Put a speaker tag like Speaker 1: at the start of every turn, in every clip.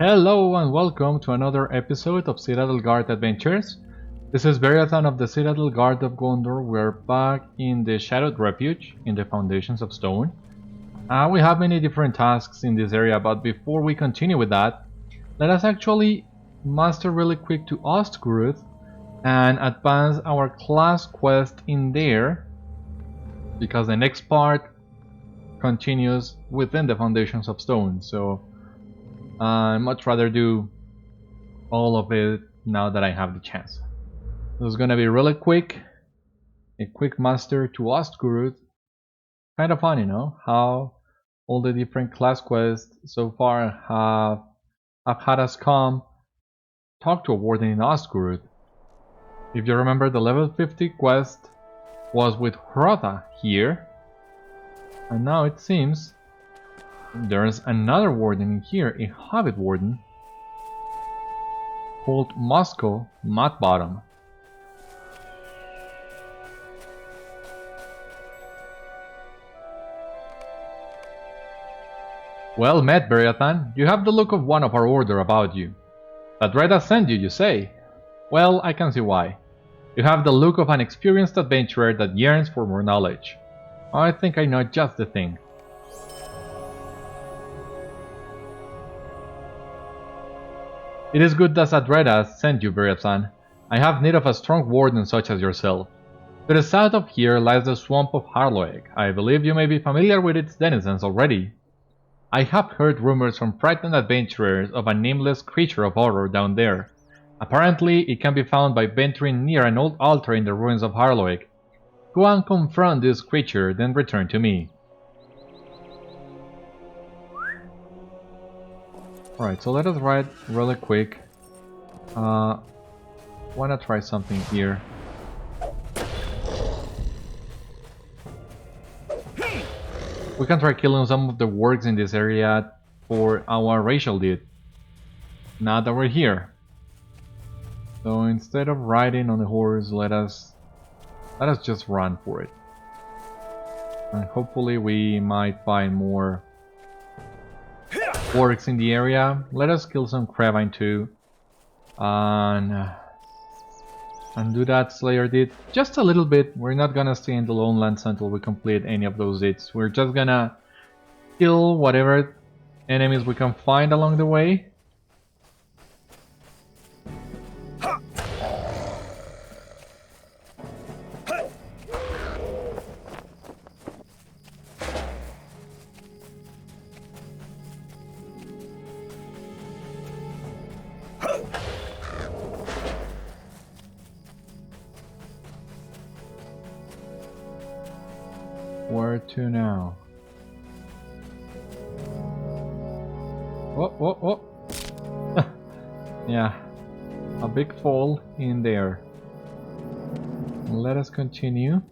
Speaker 1: Hello and welcome to another episode of Citadel Guard Adventures. This is Beriathan of the Citadel Guard of Gondor. We're back in the Shadowed Refuge in the Foundations of Stone. We have many different tasks in this area, but before we continue with that, let us actually master really quick to Ost Guruth and advance our class quest in there, because the next part continues within the Foundations of Stone. So I'd much rather do all of it now that I have the chance. This is gonna be really quick. A quick master to Ost Guruth. Kind of fun, you know, how all the different class quests so far have had us come talk to a warden in Ost Guruth. If you remember, the level 50 quest was with Hrotha here, and now it seems there's another warden in here, a hobbit warden called Mosco Mudbottom. Well met, Beriathan. You have the look of one of our order about you. That Reda sent you, you say? Well, I can see why. You have the look of an experienced adventurer that yearns for more knowledge. I think I know just the thing. It is good that Adreda sent you, Beriathan. I have need of a strong warden such as yourself. To the south of here lies the swamp of Harloeg. I believe you may be familiar with its denizens already. I have heard rumors from frightened adventurers of a nameless creature of horror down there. Apparently, it can be found by venturing near an old altar in the ruins of Harloeg. Go and confront this creature, then return to me. Alright, so let us ride really quick. Wanna try something here. We can try killing some of the wargs in this area for our racial deed. Now that we're here. So instead of riding on the horse, let us just run for it. And hopefully we might find more wargs in the area. Let us kill some Crevine too. And do that Slayer deed just a little bit. We're not gonna stay in the Lonelands until we complete any of those deeds. We're just gonna kill whatever enemies we can find along the way. Where to now? Oh. Yeah, a big fall in there. Let us continue.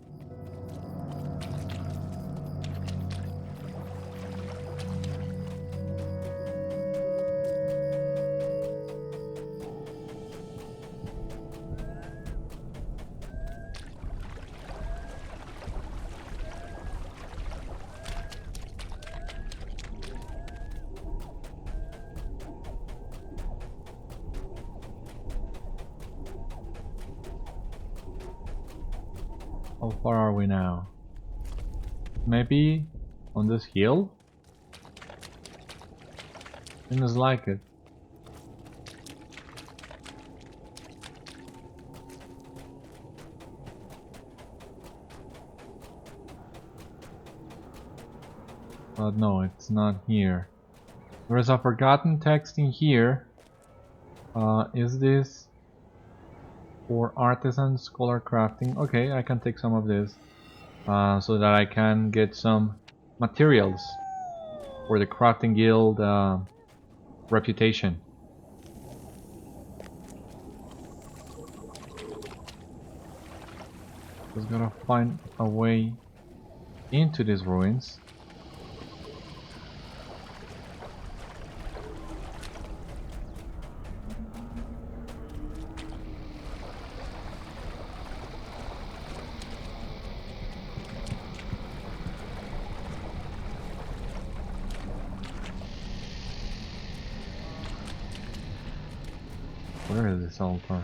Speaker 1: How far are we now? Maybe on this hill? Seems like it. But no, it's not here. There is a forgotten text in here. Is this for artisan scholar crafting? Okay, I can take some of this so that I can get some materials for the crafting guild reputation. Just gotta find a way into these ruins. Where is this altar?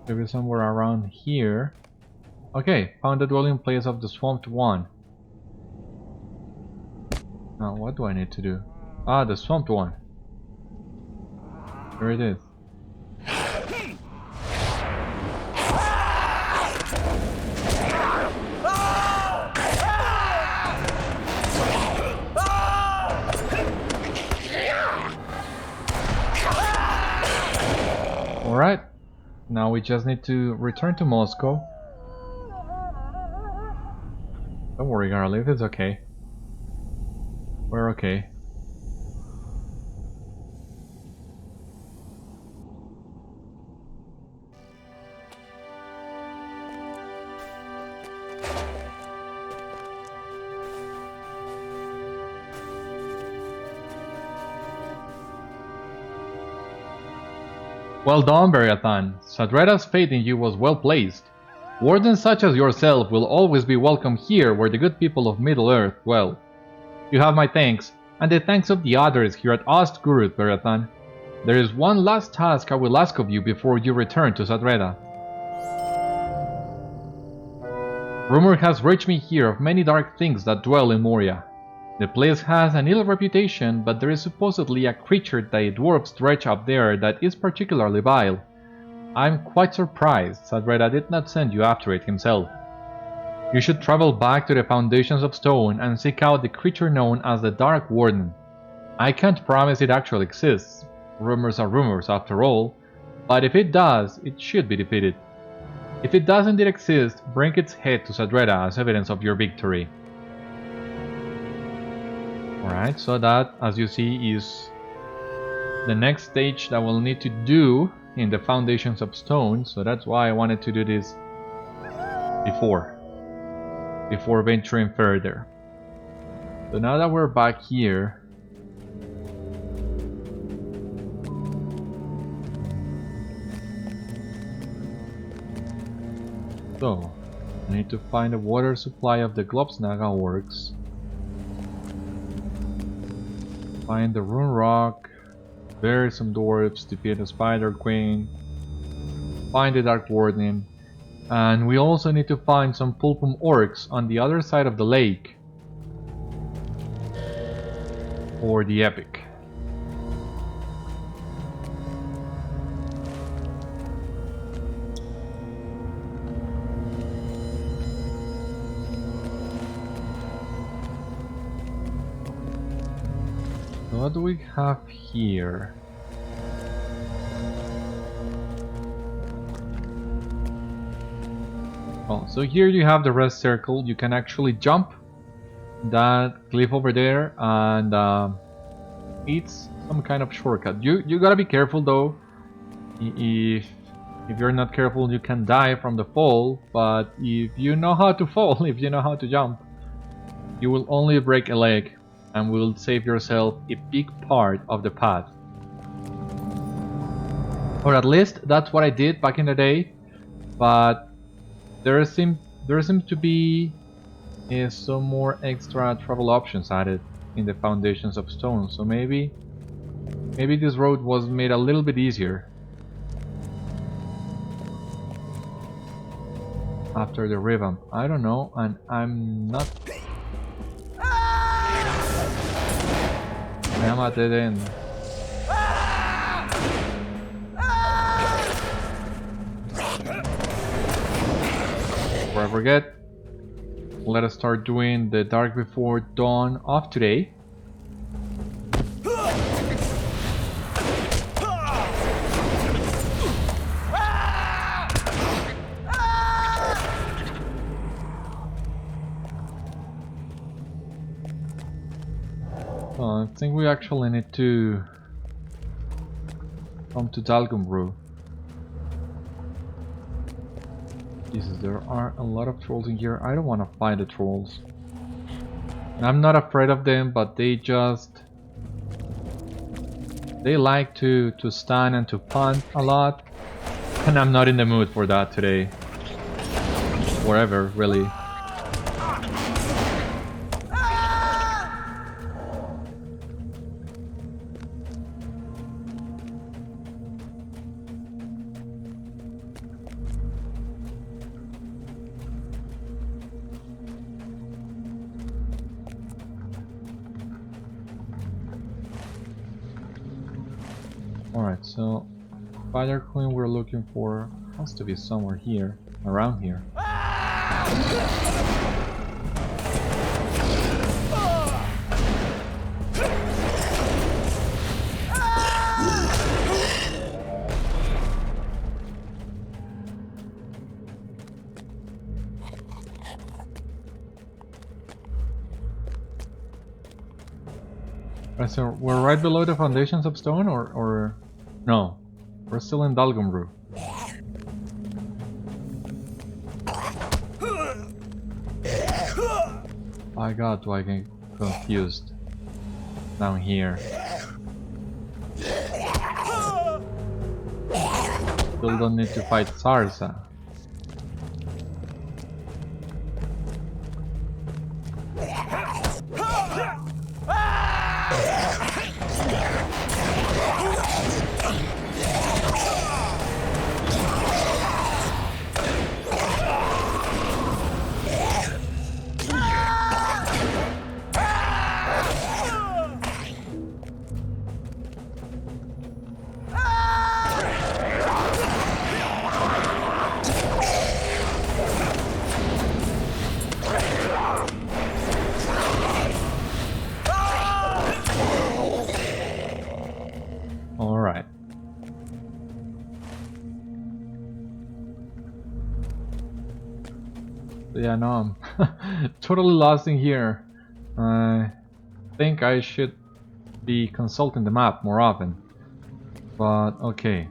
Speaker 1: Maybe somewhere around here. Okay, found the dwelling place of the Swamped One. Now, what do I need to do? Ah, the Swamped One. There it is. Alright, now we just need to return to Moscow. Don't worry, Harloeg, it's okay. We're okay. Well done, Beriathan. Sadreda's faith in you was well placed. Wardens such as yourself will always be welcome here where the good people of Middle-earth dwell. You have my thanks, and the thanks of the others here at Ost Guruth, Beriathan. There is one last task I will ask of you before you return to Sadreda. Rumor has reached me here of many dark things that dwell in Moria. The place has an ill reputation, but there is supposedly a creature that the dwarves dredge up there that is particularly vile. I am quite surprised Sadreda did not send you after it himself. You should travel back to the Foundations of Stone and seek out the creature known as the Dark Warden. I can't promise it actually exists. Rumors are rumors after all, but if it does, it should be defeated. If it does indeed exist, bring its head to Sadreda as evidence of your victory. Alright, so that, as you see, is the next stage that we'll need to do in the Foundations of Stone, so that's why I wanted to do this before venturing further. So now that we're back here, so I need to find a water supply of the Globsnaga works. Find the Rune Rock, bury some dwarves, defeat the Spider Queen, find the Dark Warden, and we also need to find some Pulpum Orcs on the other side of the lake for the epic. What do we have here? Oh, so here you have the rest circle. You can actually jump that cliff over there, and it's some kind of shortcut. You gotta be careful though. If you're not careful, you can die from the fall. But if you know how to fall, if you know how to jump, you will only break a leg and will save yourself a big part of the path. Or at least that's what I did back in the day. But there seems to be some more extra travel options added in the Foundations of Stone. So maybe this road was made a little bit easier after the revamp. I don't know, and I'm not. I'm at dead end. Before I forget, let us start doing the Dark Before Dawn of today. I think we actually need to come to Lenglammel. Jesus, there are a lot of trolls in here. I don't want to fight the trolls. I'm not afraid of them, but they like to stand and to punt a lot, and I'm not in the mood for that today. Wherever, really. Alright, so Spider Queen we're looking for has to be somewhere here, around here. Right, so we're right below the foundations of stone, or no? We're still in Dalgumru. My god, do I get confused down here? Still don't need to fight Sarsa. Yeah, no, I'm totally lost in here. I think I should be consulting the map more often. But okay.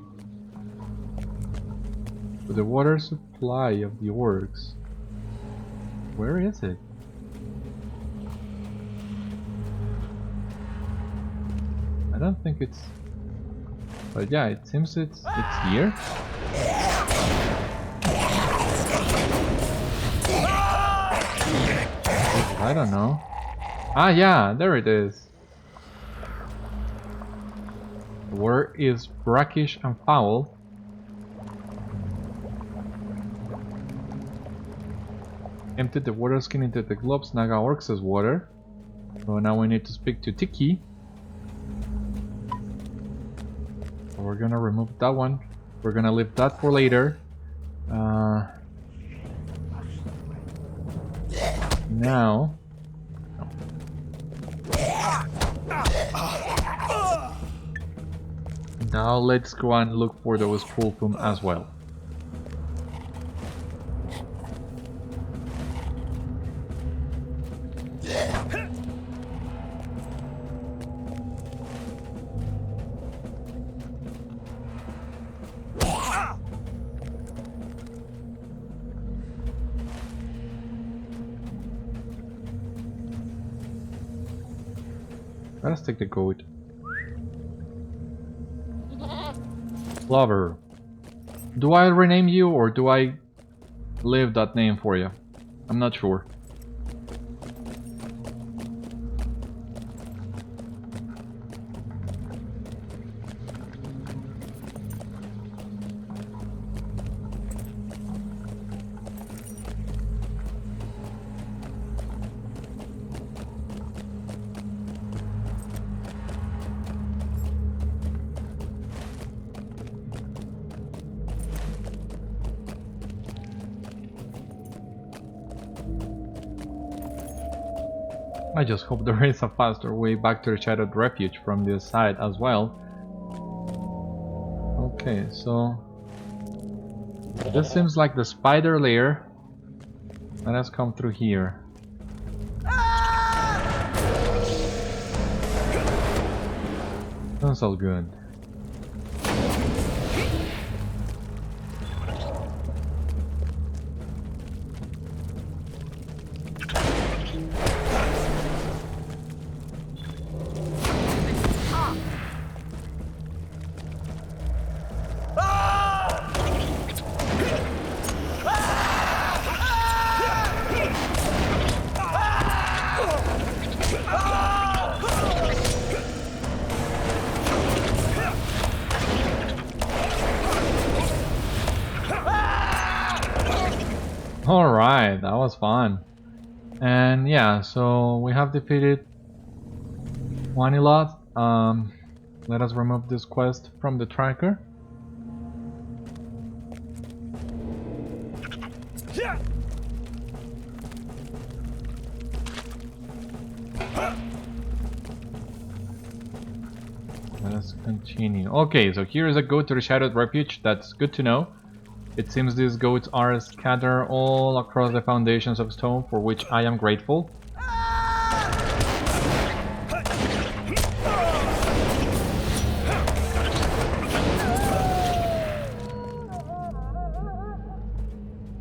Speaker 1: So the water supply of the orcs. Where is it? I don't think it's... But yeah, it seems it's here. I don't know. Ah, yeah, there it is. The water is brackish and foul. Emptied the water skin into the Globsnaga Orcs' water. So now we need to speak to Tiki. So we're gonna remove that one. We're gonna leave that for later. Now... Now let's go and look for those Pulpum as well. Let's take the goat. Lover. Do I rename you or do I leave that name for you? I'm not sure. I just hope there is a faster way back to the Shadowed Refuge from this side as well. Okay, so this seems like the spider lair. Let us come through here. That's all good. Alright, that was fun. And yeah, so we have defeated Uanuiloth. Let us remove this quest from the tracker. Let us continue. Okay, so here is a go to the Shadowed Refuge. That's good to know. It seems these goats are scattered all across the foundations of stone, for which I am grateful.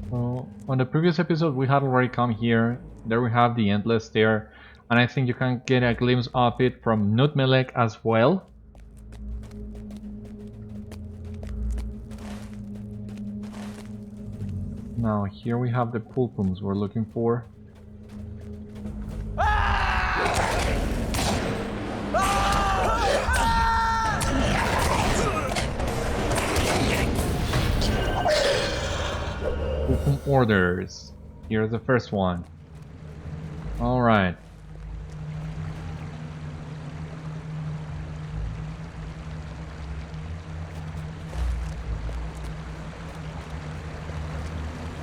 Speaker 1: So, on the previous episode we had already come here. There we have the Endless Stair, and I think you can get a glimpse of it from Nameless as well. Now here we have the pulpums we're looking for. Pulpum orders. Here's the first one. Alright.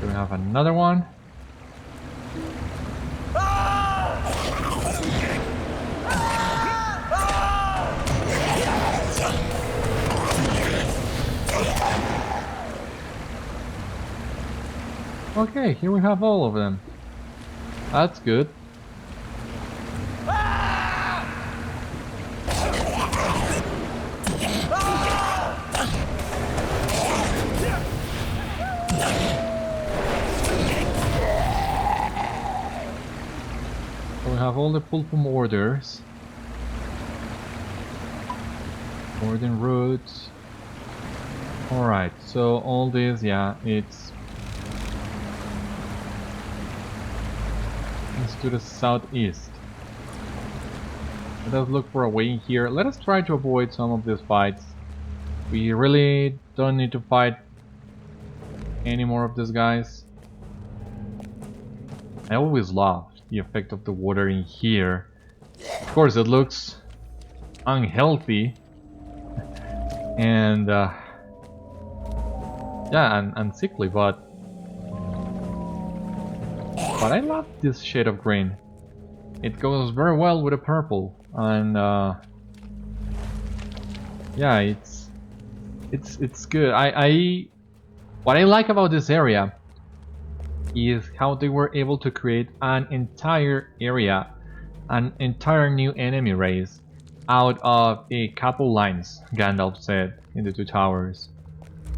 Speaker 1: We have another one. Okay, here we have all of them. That's good. We have all the pulpum orders. Warden roots. Alright, so all this, yeah, it's to the southeast. Let us look for a way in here. Let us try to avoid some of these fights. We really don't need to fight any more of these guys. I always loved the effect of the water in here. Of course it looks unhealthy and yeah, and sickly, but I love this shade of green. It goes very well with the purple, and yeah, it's good. What I like about this area is how they were able to create an entire area, an entire new enemy race out of a couple lines, Gandalf said in the Two Towers,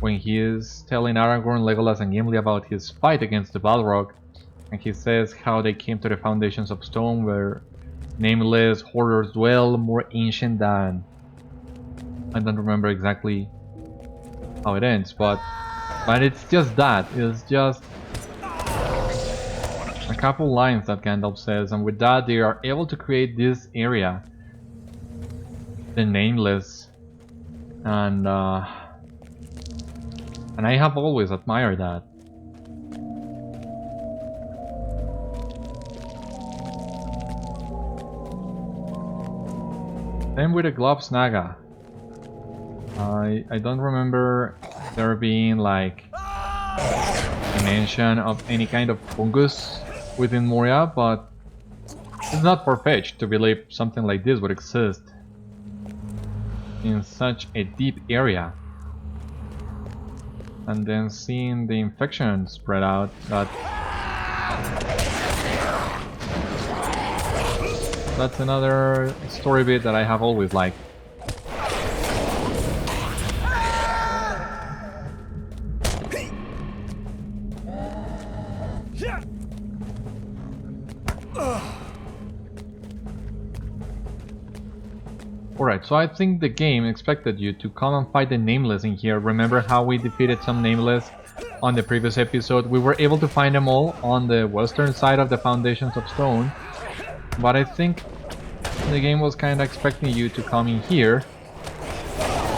Speaker 1: when he is telling Aragorn, Legolas and Gimli about his fight against the Balrog. And he says how they came to the foundations of stone where nameless horrors dwell, more ancient than... I don't remember exactly how it ends, but it's just that. It's just a couple lines that Gandalf says, and with that they are able to create this area, the Nameless, and I have always admired that. Same with the Globsnaga. I don't remember there being like a mention of any kind of fungus within Moria, but it's not far-fetched to believe something like this would exist in such a deep area. And then seeing the infection spread out, that's another story bit that I have always liked. Alright, so I think the game expected you to come and fight the Nameless in here. Remember how we defeated some Nameless on the previous episode? We were able to find them all on the western side of the Foundations of Stone. But I think the game was kinda expecting you to come in here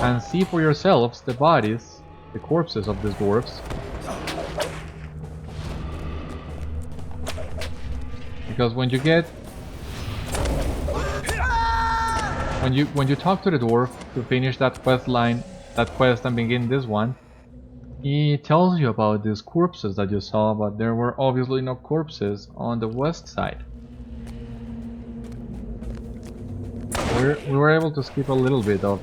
Speaker 1: and see for yourselves the bodies, the corpses of these dwarves. Because when you get when you talk to the dwarf to finish that quest and begin this one, he tells you about these corpses that you saw, but there were obviously no corpses on the west side. We were able to skip a little bit of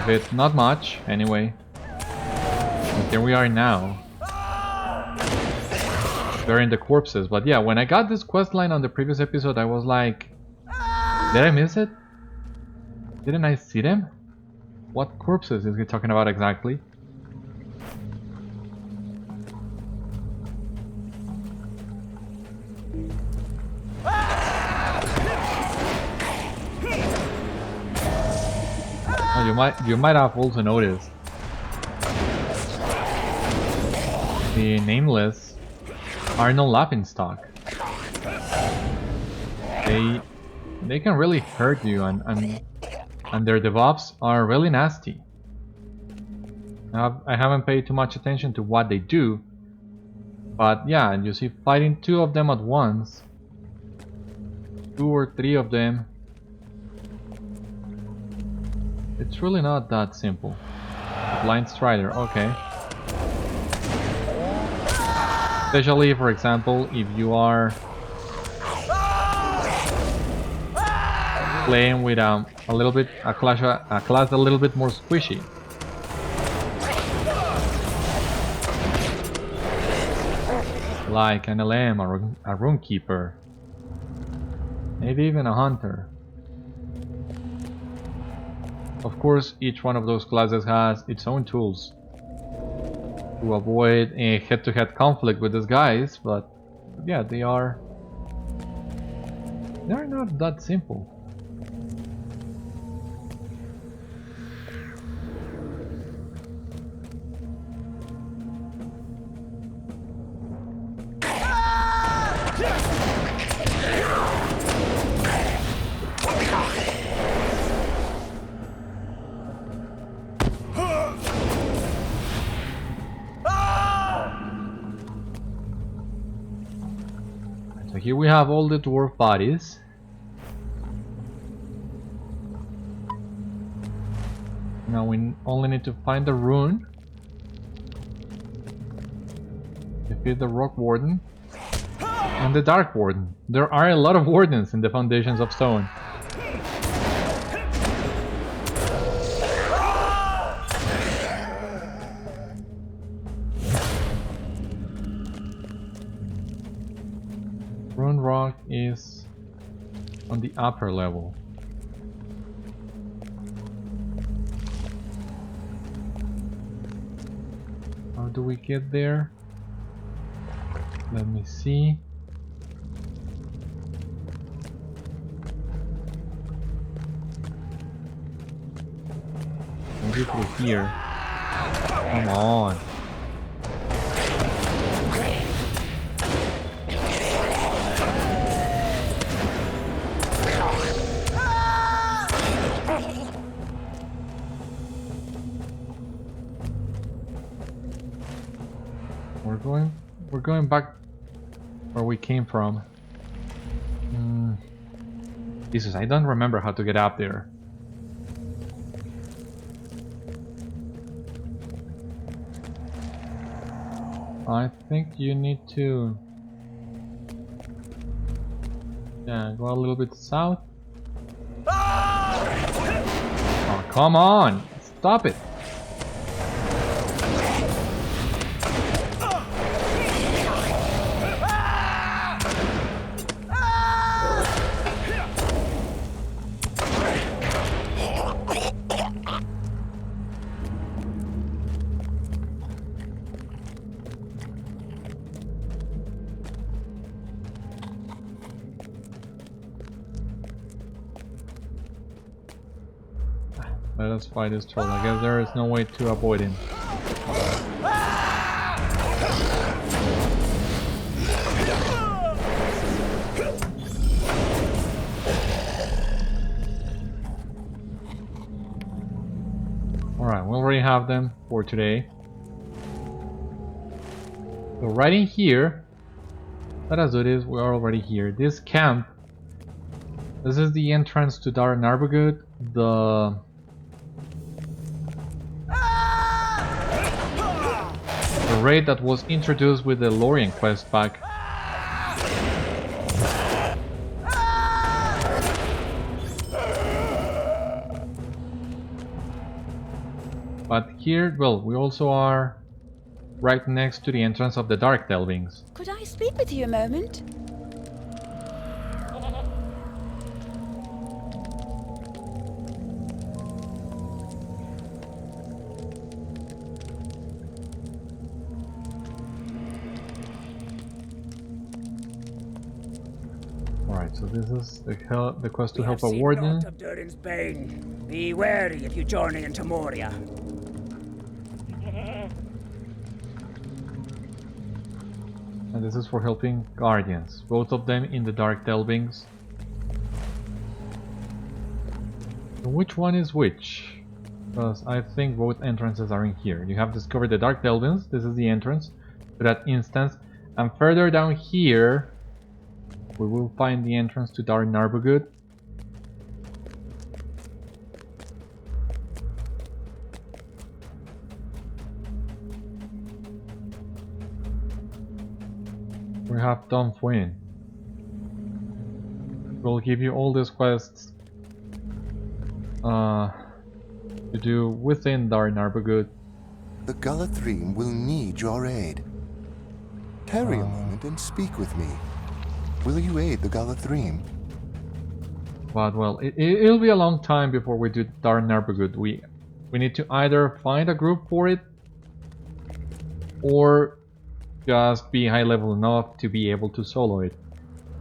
Speaker 1: it, not much anyway. And here we are now. They're in the corpses, but yeah, when I got this quest line on the previous episode, I was like, did I miss it? Didn't I see them? What corpses is he talking about exactly? Oh, you might have also noticed the Nameless are no laughingstock. They can really hurt you, and their debuffs are really nasty. I haven't paid too much attention to what they do, but yeah, you see, fighting 2 of them at once, 2 or 3 of them, it's really not that simple. Blind Strider, okay. Especially, for example, if you are playing with a class a little bit more squishy. Like an LM or a Runekeeper. Maybe even a Hunter. Of course, each one of those classes has its own tools to avoid a head-to-head conflict with these guys, but yeah, they're not that simple. Here we have all the dwarf bodies. Now we only need to find the rune, defeat the Rock-warden, and the Dark Warden. There are a lot of wardens in the Foundations of Stone. Rune Rock is on the upper level. How do we get there? Let me see. Maybe through here. Come on. We're going back where we came from. Jesus, I don't remember how to get up there. I think you need to... yeah, go a little bit south. Oh, come on! Stop it! Let us fight this troll. I guess there is no way to avoid him. Alright, we already have them for today. So right in here, let us do this, we are already here. This camp This is the entrance to Dar Narbagut, the raid that was introduced with the Lorien quest pack. But here, well, we also are right next to the entrance of the Dark Delvings.
Speaker 2: Could I speak with you a moment?
Speaker 1: Alright, so this is the quest to help a warden.
Speaker 3: Of Durin's bane. Be wary if you journey into Moria.
Speaker 1: And this is for helping guardians, both of them in the Dark Delvings. So which one is which? Because I think both entrances are in here. You have discovered the Dark Delvings, this is the entrance to that instance. And further down here, we will find the entrance to Dar Narbagut. We have Dithaliwenn. We'll give you all these quests to do within Dar Narbagut.
Speaker 4: The Galathrim will need your aid. Tarry a moment and speak with me. Will you aid the Galathrim?
Speaker 1: But well, it'll be a long time before we do Dar Narbagut. We need to either find a group for it, or just be high level enough to be able to solo it.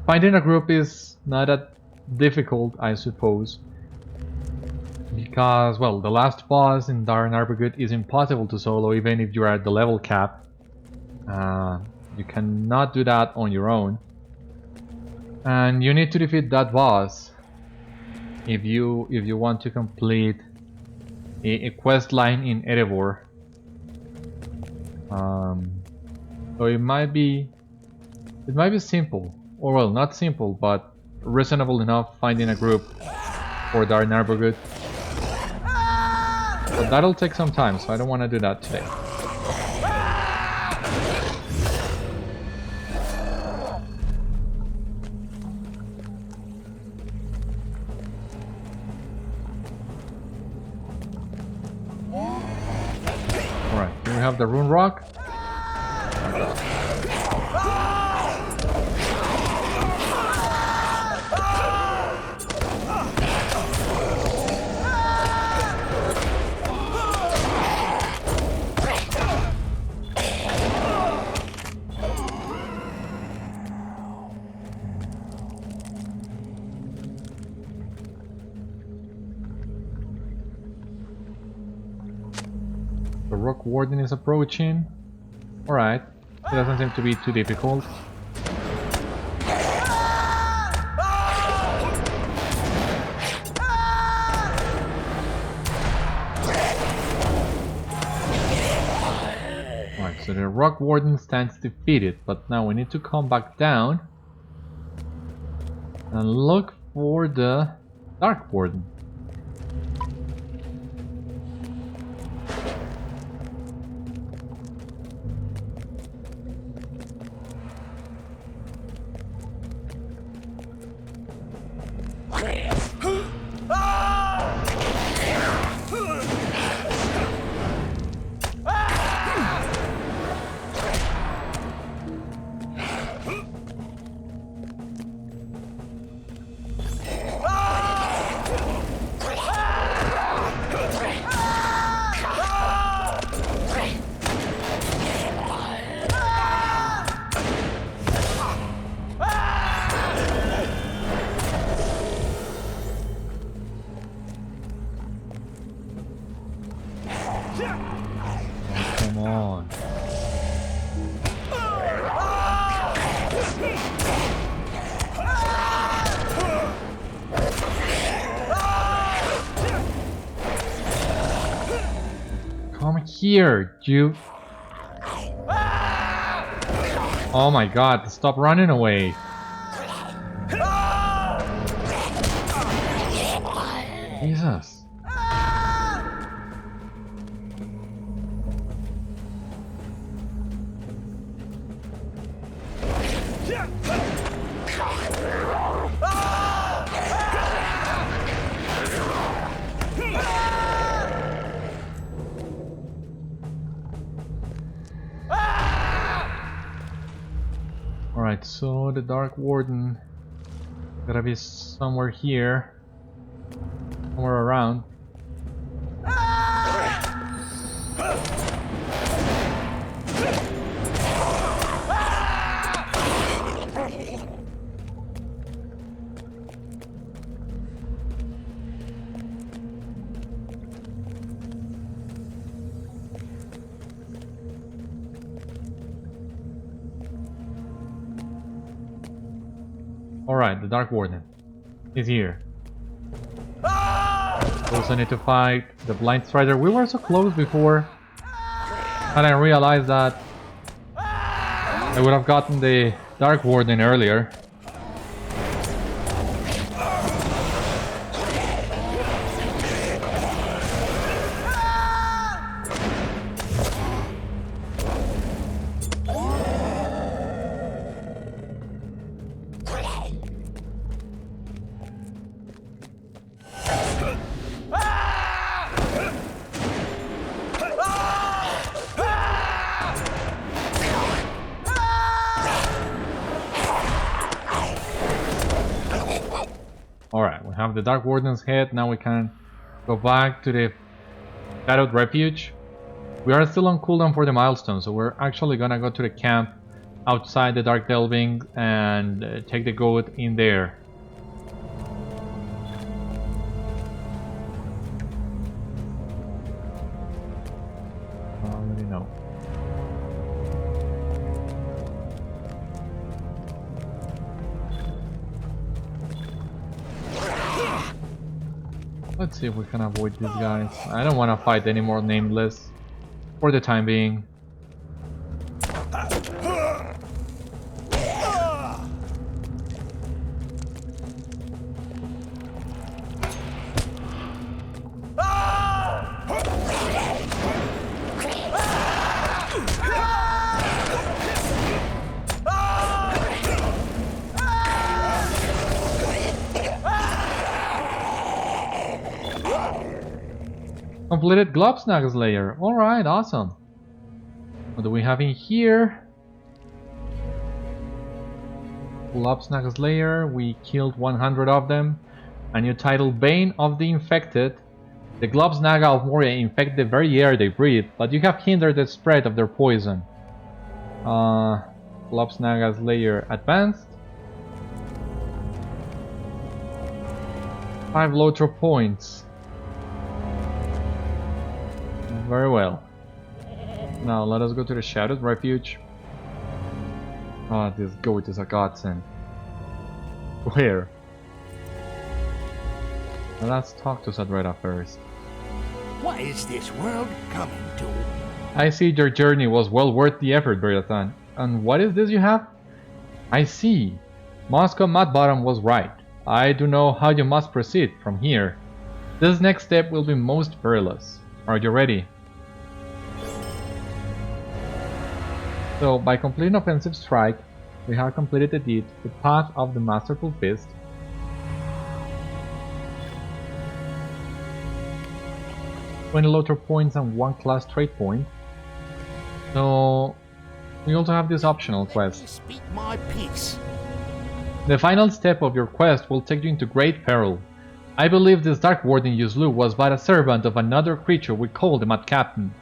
Speaker 1: Finding a group is not that difficult, I suppose, because, well, the last boss in Dar Narbagut is impossible to solo even if you're at the level cap. You cannot do that on your own, and you need to defeat that boss if you want to complete a quest line in Erebor. So it might be simple, or well, not simple, but reasonable enough finding a group for Dar Narbagut. But that'll take some time, so I don't want to do that today. Alright, here we have the Rune Rock. The Rock-warden is approaching. Alright, it doesn't seem to be too difficult. Alright, so the Rock-warden stands defeated, but now we need to come back down and look for the Dark Warden. Come on. Come here, you. Oh my god, stop running away. Jesus. Alright, so the Dark Warden gotta be somewhere here. Somewhere around. Alright, the Dark Warden is here. Also need to fight the Blind Strider. We were so close before, and I realized that I would have gotten the Dark Warden earlier. Alright, we have the Dark Warden's head. Now we can go back to the Shadowed Refuge. We are still on cooldown for the milestone, so we're actually gonna go to the camp outside the Dark Delving and take the goat in there. I already know. Let's see if we can avoid these guys. I don't want to fight any more Nameless for the time being. Completed Globsnaga Slayer. Alright, awesome. What do we have in here? Globsnaga Slayer. We killed 100 of them. A new title, Bane of the Infected. The Globsnaga of Moria infect the very air they breathe, but you have hindered the spread of their poison. Globsnaga Slayer advanced. 5 LOTRO points. Very well. Now let us go to the Shadowed Refuge. Ah, this goat is a godsend. Where? Well, let's talk to Sadreda first.
Speaker 5: What is this world coming to?
Speaker 1: I see your journey was well worth the effort, Beriathan. And what is this you have? I see. Mosco Mudbottom was right. I do know how you must proceed from here. This next step will be most perilous. Are you ready? So, by completing Offensive Strike, we have completed the deed, the Path of the Masterful Fist. Twenty LOTRO points and 1 class trait point. So, we also have this optional quest.
Speaker 5: Speak my peace.
Speaker 1: The final step of your quest will take you into great peril. I believe this Dark Warden you slew was but a servant of another creature we call the Mad Captain.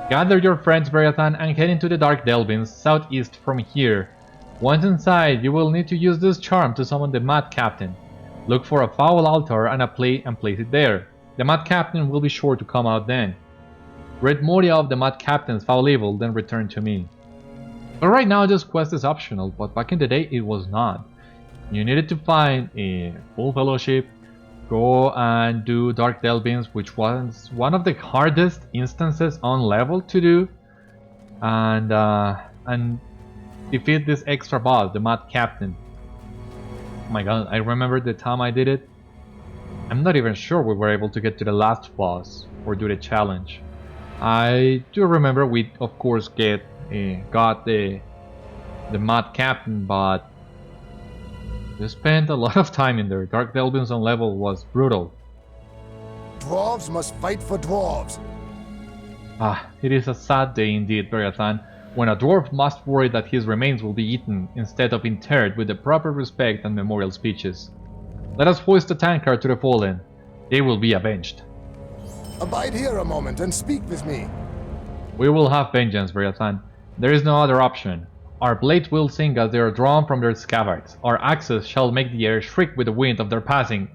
Speaker 1: Gather your friends, Beriathan, and head into the Dark Delvings, southeast from here. Once inside, you will need to use this charm to summon the Mad Captain. Look for a foul altar and place it there. The Mad Captain will be sure to come out then. Rid Moria of the Mad Captain's foul evil, then return to me. But right now this quest is optional, but back in the day it was not. You needed to find a full fellowship, go and do Dark Delvings, which was one of the hardest instances on level to do, and defeat this extra boss, the Mad Captain. Oh my god, I remember the time I did it. I'm not even sure we were able to get to the last boss or do the challenge. I do remember we of course got the Mad Captain, but we spent a lot of time in there. Dark Delvin's on level was brutal.
Speaker 4: Dwarves must fight for dwarves.
Speaker 1: Ah, it is a sad day indeed, Beriathan, when a dwarf must worry that his remains will be eaten instead of interred with the proper respect and memorial speeches. Let us hoist the tankard to the fallen. They will be avenged.
Speaker 4: Abide here a moment and speak with me.
Speaker 1: We will have vengeance, Beriathan. There is no other option. Our blades will sing as they are drawn from their scabbards. Our axes shall make the air shriek with the wind of their passing.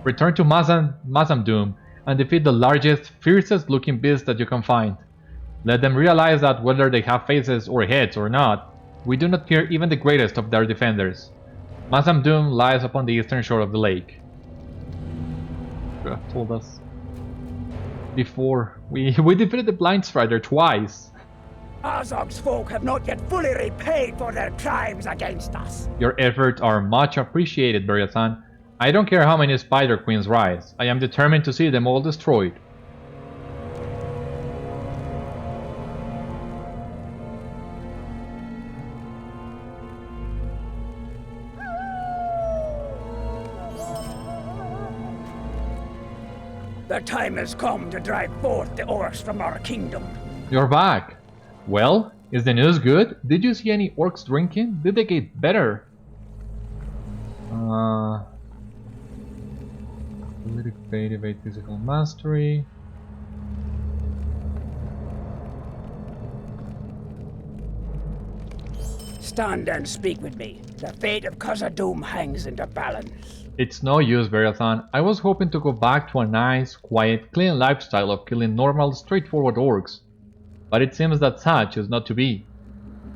Speaker 1: Return to Mazamdum and defeat the largest, fiercest looking beast that you can find. Let them realize that whether they have faces or heads or not, we do not fear even the greatest of their defenders. Mazamdum lies upon the eastern shore of the lake. You have told us before. We defeated the Blind Strider twice.
Speaker 3: Mazog's folk have not yet fully repaid for their crimes against us.
Speaker 1: Your efforts are much appreciated, Beriathan. I don't care how many Spider Queens rise. I am determined to see them all destroyed.
Speaker 3: The time has come to drive forth the orcs from our kingdom.
Speaker 1: You're back. Well, is the news good? Did you see any orcs drinking? Did they get better? Political fate, evade physical mastery.
Speaker 3: Stand and speak with me. The fate of Khazad-dûm hangs in the balance.
Speaker 1: It's no use, Beriathan. I was hoping to go back to a nice, quiet, clean lifestyle of killing normal, straightforward orcs. But it seems that such is not to be.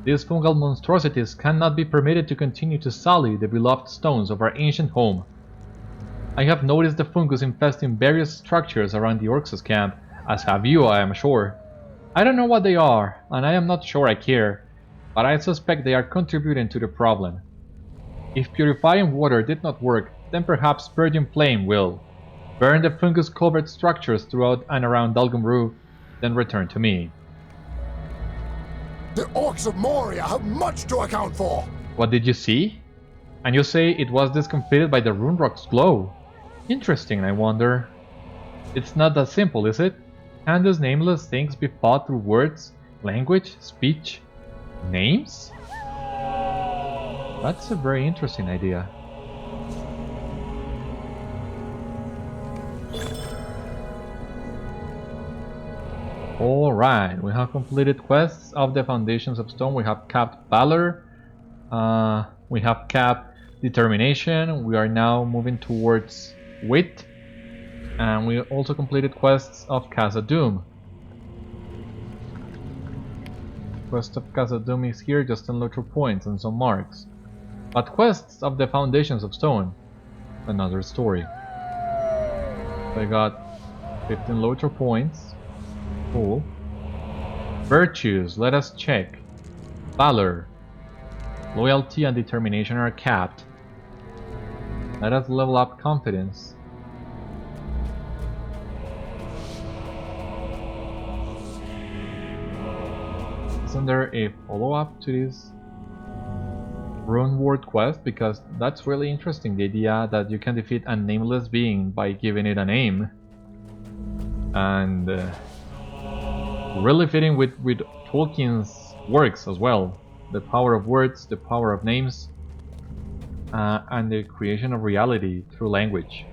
Speaker 1: These fungal monstrosities cannot be permitted to continue to sully the beloved stones of our ancient home. I have noticed the fungus infesting various structures around the orcs' camp, as have you, I am sure. I don't know what they are, and I am not sure I care, but I suspect they are contributing to the problem. If purifying water did not work, then perhaps Purging Flame will. Burn the fungus-covered structures throughout and around Dalgumru, then return to me.
Speaker 4: The orcs of Moria have much to account for.
Speaker 1: What did you see? And you say it was discomfited by the rune rock's glow. Interesting, I wonder. It's not that simple, is it? Can those nameless things be fought through words, language, speech, names? That's a very interesting idea. Alright, we have completed quests of the Foundations of Stone. We have capped Valor. We have capped Determination. We are now moving towards Wit. And we also completed quests of Khazad-dûm. Quest of Khazad-dûm is here, just 10 LOTRO points and some marks. But quests of the Foundations of Stone, another story. So I got 15 LOTRO points. Cool. Virtues, let us check. Valor. Loyalty and determination are capped. Let us level up confidence. Isn't there a follow-up to this rune word quest? Because that's really interesting, the idea that you can defeat a nameless being by giving it a name. And really fitting with Tolkien's works as well. The power of words, the power of names, and the creation of reality through language.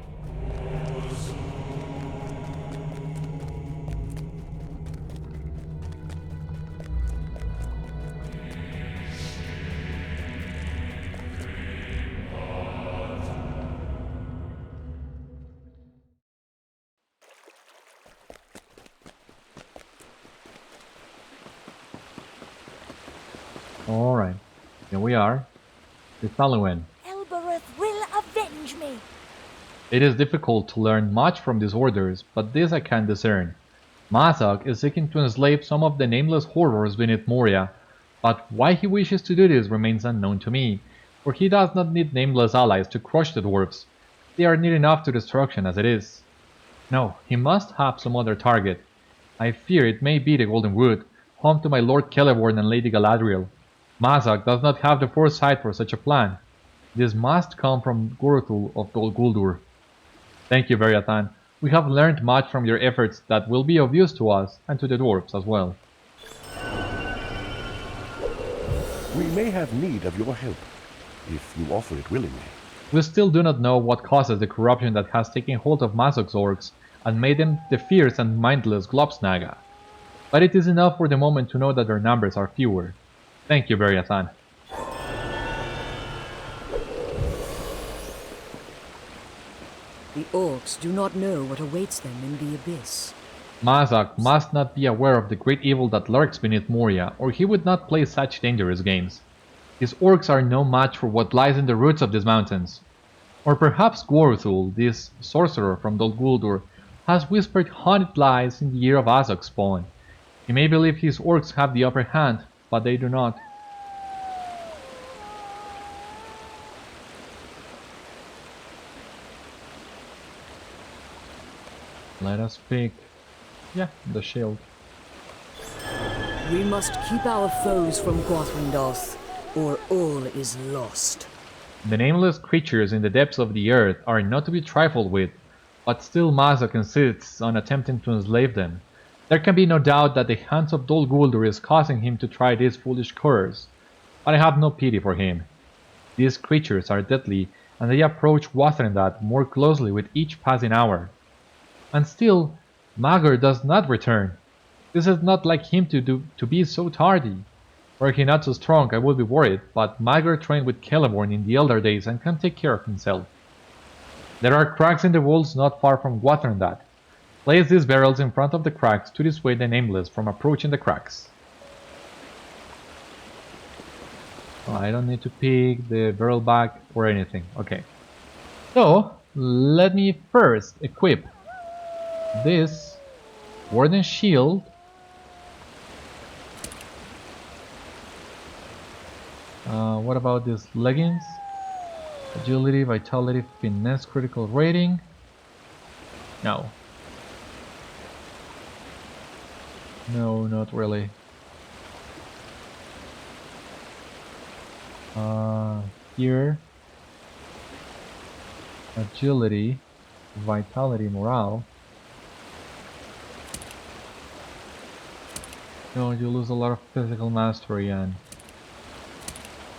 Speaker 1: Alright, here we are. Dithaliwenn.
Speaker 2: Elbereth will avenge me.
Speaker 1: It is difficult to learn much from these orders, but this I can discern. Mazog is seeking to enslave some of the nameless horrors beneath Moria, but why he wishes to do this remains unknown to me, for he does not need nameless allies to crush the dwarves. They are near enough to destruction as it is. No, he must have some other target. I fear it may be the Golden Wood, home to my Lord Celeborn and Lady Galadriel. Mazog does not have the foresight for such a plan. This must come from Guruth of Dol Guldur. Thank you, Beriathan. We have learned much from your efforts that will be of use to us and to the dwarves as well.
Speaker 6: We may have need of your help, if you offer it willingly.
Speaker 1: We still do not know what causes the corruption that has taken hold of Mazog's orcs and made them the fierce and mindless Globsnaga. But it is enough for the moment to know that their numbers are fewer. Thank you, Beriathan.
Speaker 7: The orcs do not know what awaits them in the abyss.
Speaker 1: Mazog must not be aware of the great evil that lurks beneath Moria, or he would not play such dangerous games. His orcs are no match for what lies in the roots of these mountains. Or perhaps Guruth, this sorcerer from Dol Guldur, has whispered haunted lies in the ear of Azog's spawn. He may believe his orcs have the upper hand, but they do not. Let us pick, the shield.
Speaker 7: We must keep our foes from Gwathrindolth, or all is lost.
Speaker 1: The nameless creatures in the depths of the earth are not to be trifled with, but still Mazog insists on attempting to enslave them. There can be no doubt that the hands of Dol Guldur is causing him to try this foolish course, but I have no pity for him. These creatures are deadly, and they approach Gwathrindolth more closely with each passing hour. And still, Magor does not return. This is not like him to be so tardy. Were he not so strong, I would be worried, but Magor trained with Celeborn in the elder days and can take care of himself. There are cracks in the walls not far from Gwathrindolth. Place these barrels in front of the cracks to dissuade the Nameless from approaching the cracks. Oh, I don't need to pick the barrel back or anything. Okay. So, let me first equip this Warden Shield. What about these leggings? Agility, Vitality, Finesse, Critical Rating? No. No, not really. Here. Agility, Vitality, Morale. No, you lose a lot of physical mastery and...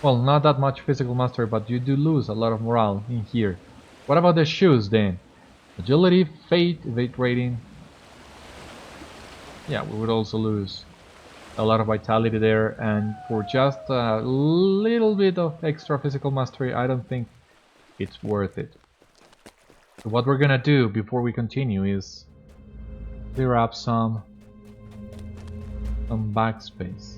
Speaker 1: Well, not that much physical mastery, but you do lose a lot of morale in here. What about the shoes then? Agility, Fate, Evade Rating. Yeah, we would also lose a lot of vitality there, and for just a little bit of extra physical mastery, I don't think it's worth it. So what we're gonna do before we continue is clear up some backspace.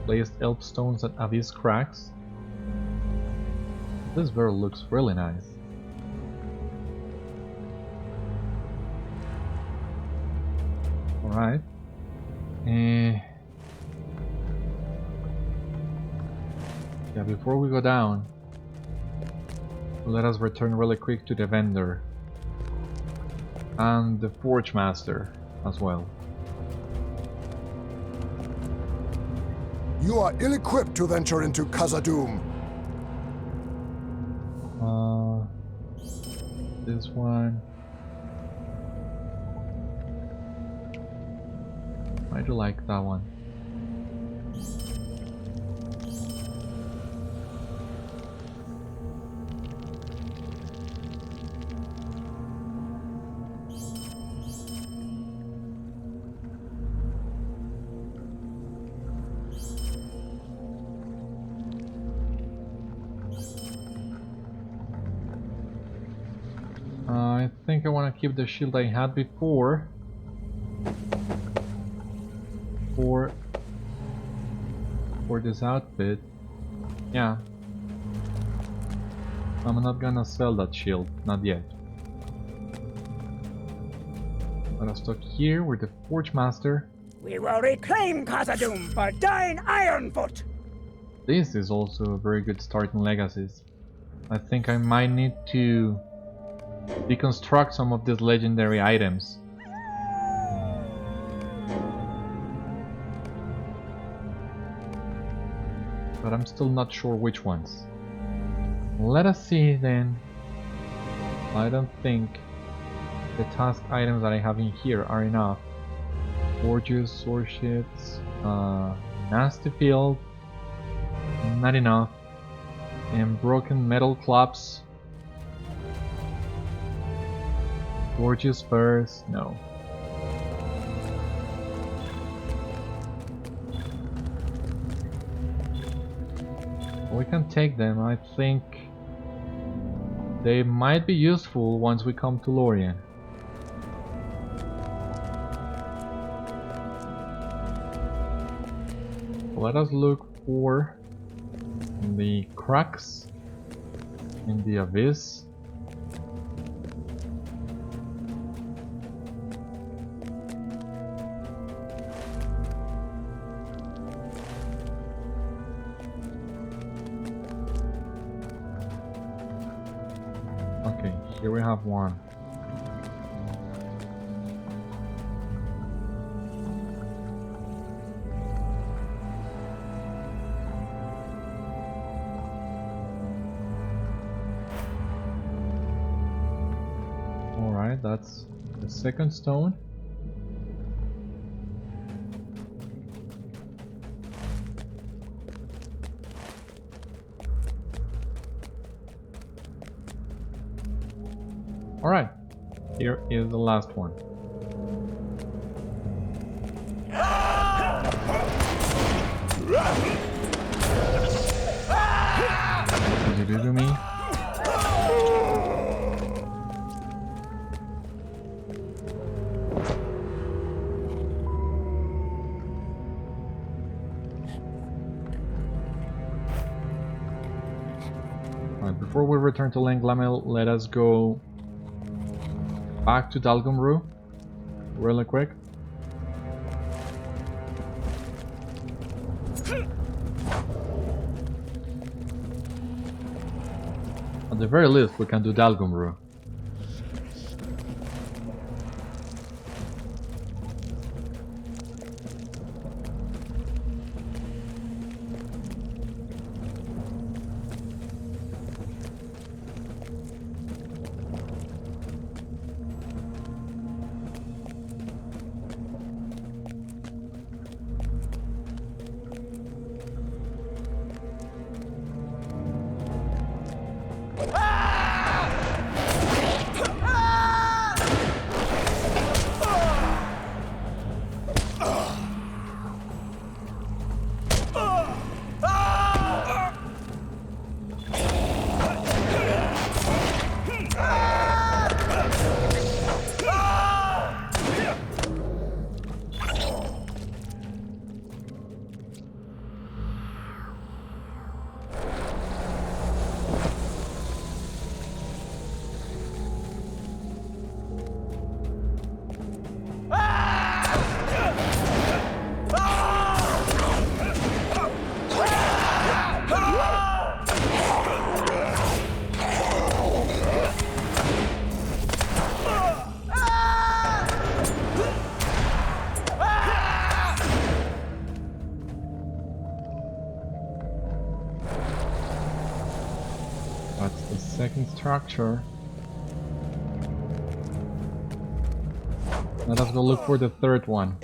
Speaker 1: Placed elf stones at abyss cracks. This barrel looks really nice. Alright. Yeah, before we go down, let us return really quick to the vendor and the forge master as well.
Speaker 4: You are ill-equipped to venture into Khazad-dûm.
Speaker 1: This one. I do like that one. I think I want to keep the shield I had before for this outfit. Yeah, I'm not gonna sell that shield, not yet. Let us talk here with the Forge Master.
Speaker 3: We will reclaim Khazad-dûm for thine Ironfoot!
Speaker 1: This is also a very good start in legacies. I think I might need to deconstruct some of these legendary items. But I'm still not sure which ones. Let us see then. I don't think the task items that I have in here are enough. Gorgeous sword shits, nasty field, not enough, and broken metal clubs. Gorgeous spurs, no. We can take them. I think they might be useful once we come to Lorien. Let us look for the cracks in the abyss. Okay, here we have one. Alright, that's the second stone. Alright, here is the last one. What did you do to me? Alright, before we return to Lenglammel, let us go back to Dalgomru really quick. At the very least we can do Dalgomru. Second structure. Let us go look for the third one.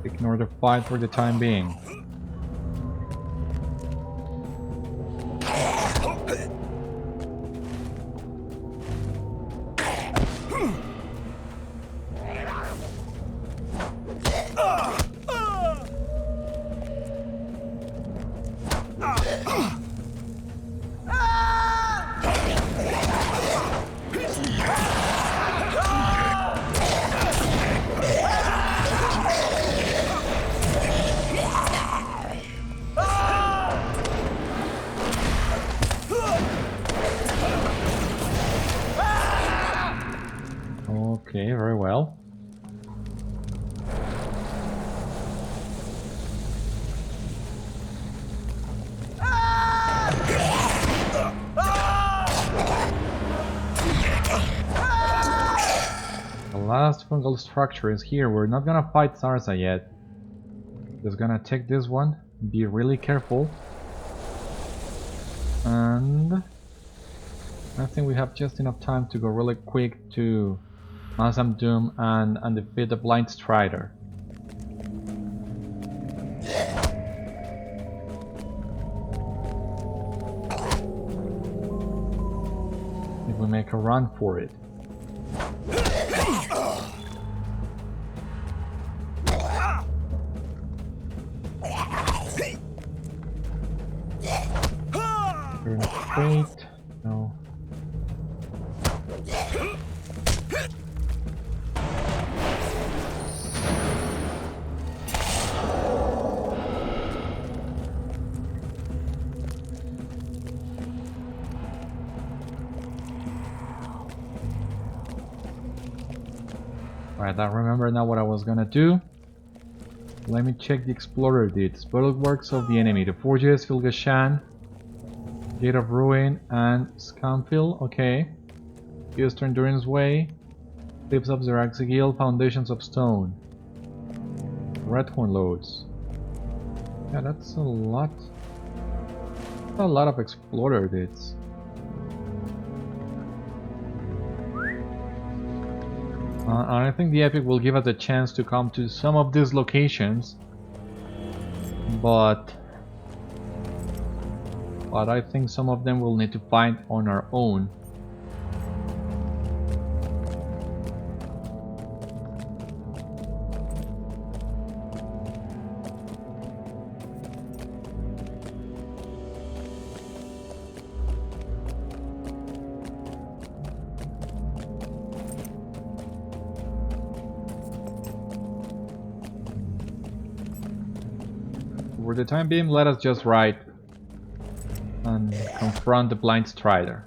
Speaker 1: Ignore the fight for the time being. Okay, very well. last fungal structure is here. We're not gonna fight Sarsa yet. Just gonna take this one. Be really careful. And I think we have just enough time to go really quick to Mazam Doom and defeat the Blind Strider. If we make a run for it. Wait, no. Right, I remember now what I was gonna do. Let me check the Explorer deeds. Bulwarks of the enemy. The Forges, Filgashan, Gate of Ruin, and Scamfil. Okay. Eastern Durin's Way. Cliffs of Zeraxigil. Foundations of Stone. Redhorn Loads. Yeah, that's a lot. A lot of Explorer deeds. And I think the Epic will give us a chance to come to some of these locations, but I think some of them we'll need to find on our own. For the time being, let us just ride and confront the Blind Strider.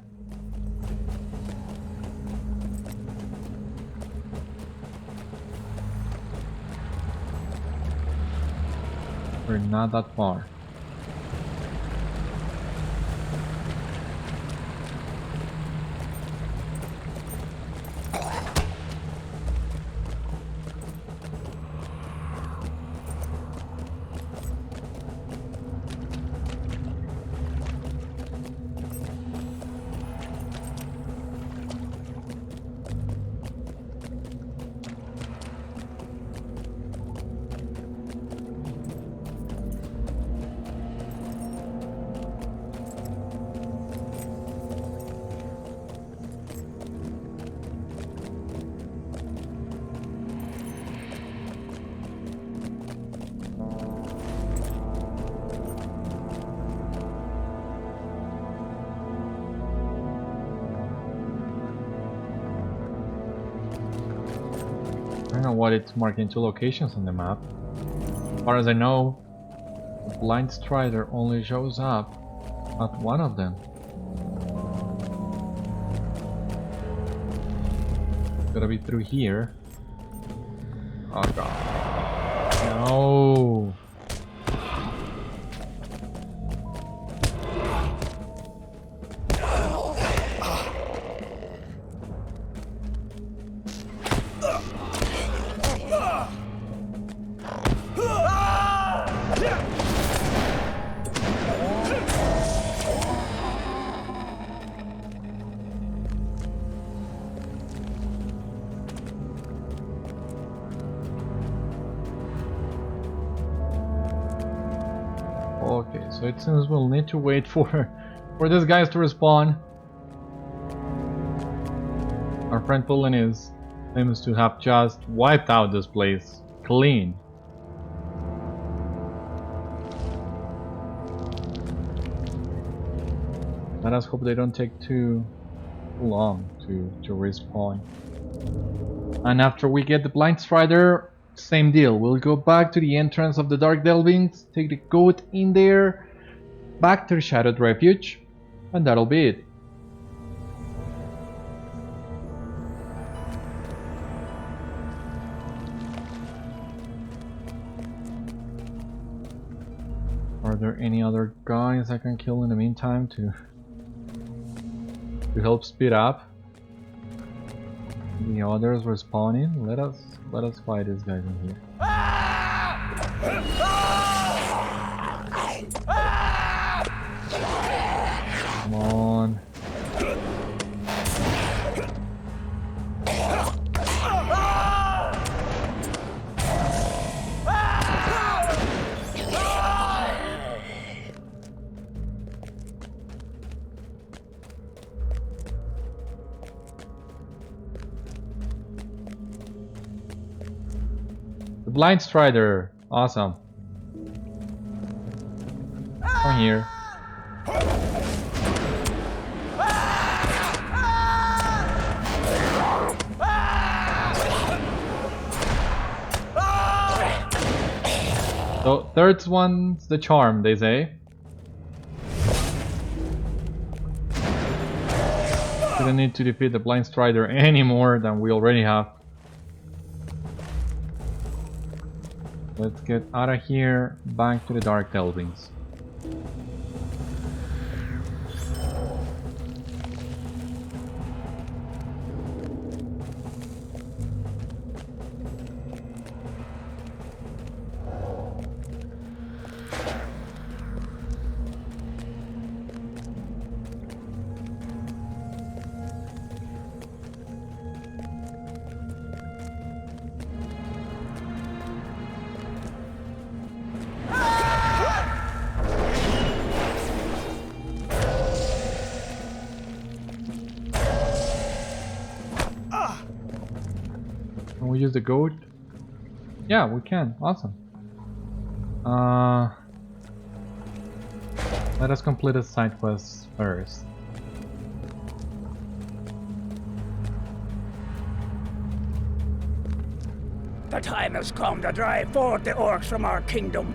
Speaker 1: We're not that far. I don't know what it's marking two locations on the map. As far as I know, the Blind Strider only shows up at one of them. It's gotta be through here. Oh god. No! Okay, so it seems we'll need to wait for these guys to respawn. Our friend Pulanis seems to have just wiped out this place clean. Let us hope they don't take too long to respawn. And after we get the Blind Strider, same deal. We'll go back to the entrance of the Dark Delvings, take the goat in there, back to the Shadowed Refuge, and that'll be it. Are there any other guys I can kill in the meantime to help speed up? The others were spawning. Let us fight these guys in here. Come on. The Blind Strider, awesome. Come here. So third one's the charm, they say. We don't need to defeat the Blind Strider any more than we already have. Let's get out of here, back to the Dark Delvings. Can we use the goat? Yeah, we can. Awesome. Let us complete the side quests first.
Speaker 3: The time has come to drive forth the orcs from our kingdom.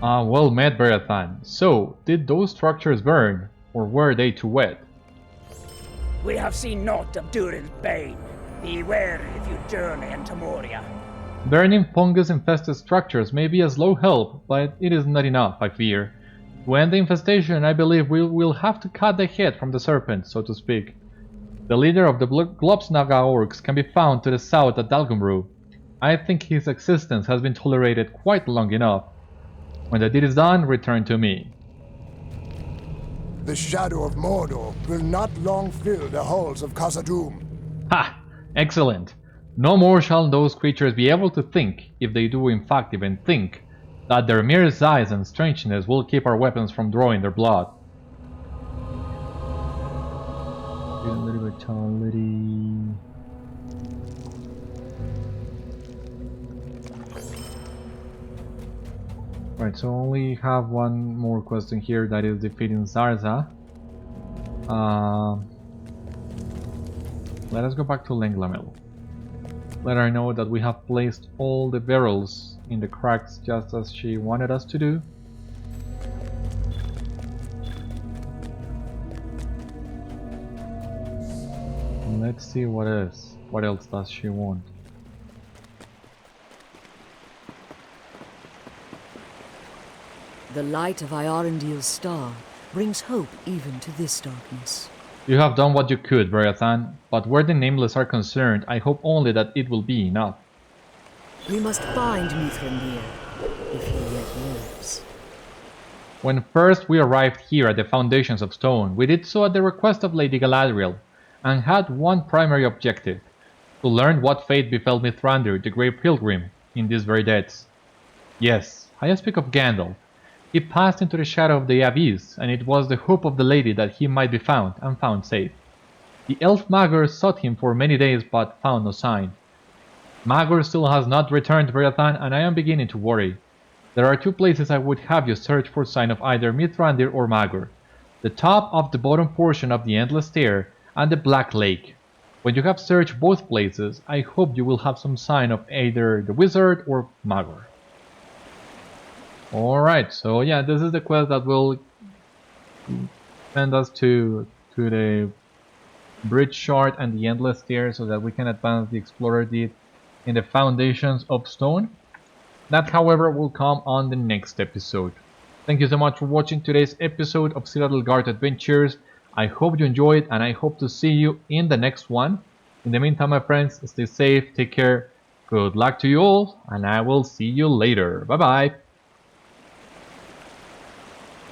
Speaker 1: Well met, Beriathan. So, did those structures burn, or were they too wet?
Speaker 3: We have seen naught of Durin's bane. Beware if you journey into Moria.
Speaker 1: Burning fungus-infested structures may be a slow help, but it is not enough, I fear. To end the infestation, I believe we will have to cut the head from the serpent, so to speak. The leader of the Globsnaga orcs can be found to the south at Dalgumru. I think his existence has been tolerated quite long enough. When the deed is done, return to me.
Speaker 5: The shadow of Mordor will not long fill the halls of Khazad-dûm.
Speaker 1: Ha! Excellent! No more shall those creatures be able to think, if they do in fact even think, that their mere size and strangeness will keep our weapons from drawing their blood. A little vitality. Right, so only have one more question here, that is defeating Zarza. Let us go back to Lenglammel. Let her know that we have placed all the beryls in the cracks just as she wanted us to do. And let's see what else does she want.
Speaker 7: The light of Iarendil's star brings hope even to this darkness.
Speaker 1: You have done what you could, Beriathan, but where the Nameless are concerned, I hope only that it will be enough.
Speaker 7: We must find Mithrandir, if he yet lives.
Speaker 1: When first we arrived here at the Foundations of Stone, we did so at the request of Lady Galadriel, and had one primary objective: to learn what fate befell Mithrandir, the Grey Pilgrim, in these very depths. Yes, I speak of Gandalf. He passed into the shadow of the abyss, and it was the hope of the lady that he might be found, and found safe. The elf Magor sought him for many days, but found no sign. Magor still has not returned, Beriathan, and I am beginning to worry. There are two places I would have you search for sign of either Mithrandir or Magor: the top of the bottom portion of the Endless Stair, and the Black Lake. When you have searched both places, I hope you will have some sign of either the wizard or Magor. Alright, so yeah, this is the quest that will send us to the Bridge Shard and the Endless Stair, so that we can advance the Explorer deed in the Foundations of Stone. That, however, will come on the next episode. Thank you so much for watching today's episode of Citadel Guard Adventures. I hope you enjoyed, and I hope to see you in the next one. In the meantime, my friends, stay safe, take care, good luck to you all, and I will see you later. Bye bye!